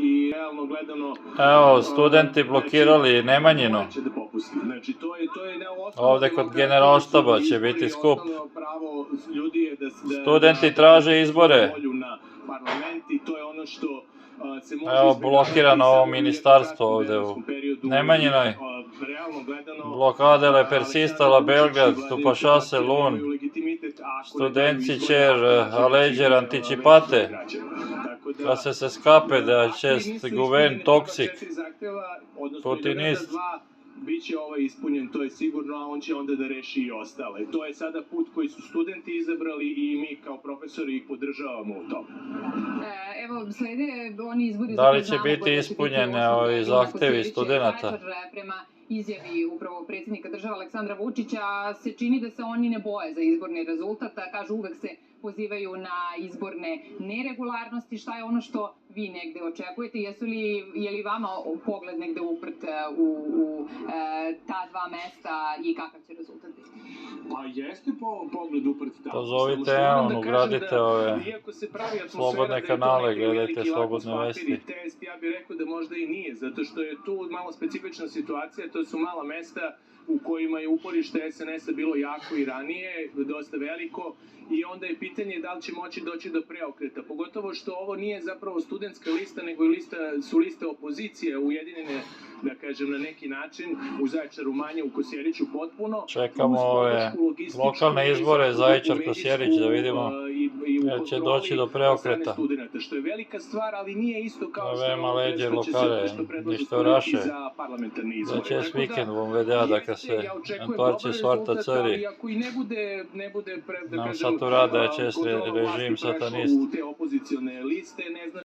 i realno gledano... Evo, studenti blokirali Nemanjinu. Ovde kod Generalštaba će biti skup. Studenti traže izbore. Evo, blokirano ovo ministarstvo ovde u Nemanjinoj. Blokadele persistala Belgrad, tupašase Lun, studenci cer aleđer anticipate, da se skape da čest guvern toksik, putinist. Biće ispunjen, to je sigurno, a on će onda da reši i ostale. To je sada put koji su studenti izabrali i mi kao profesori ih podržavamo u tome. Evo, slede oni izbori... Da li će biti ispunjene ovi zahtevi studenta? Prema izjavi upravo predsjednika države Aleksandra Vučića se čini da se oni ne boje za izborni rezultat, kažu uvek se pozivaju na izborne neregularnosti. Šta je ono što vi negde očekujete? Je li vama pogled negde uprt u ta dva mesta i kakav će rezultat biti? Pa jeste pogled uprt tamo. Pozovite Eon, ugradite ove slobodne kanale, gledajte slobodne vesti. Ja bih rekao da možda i nije, zato što je tu malo specifična situacija, to su mala mesta u kojima je uporište SNS-a bilo jako i ranije, dosta veliko, i onda je pitanje da li će moći doći do preokreta, pogotovo što ovo nije zapravo studentska lista, nego su liste opozicije ujedinjene, da kažem, na neki način, u Zaječaru manje, u Kosjeriću potpuno. Čekamo ove lokalne izbore Zaječar Kosjerić da vidimo jer će doći do preokreta. Što je velika stvar, ali nije isto kao što ništo raše. Za čest vikend vom vedea dacă se întoarce soarta țării. Nam satura de acest regim satanist.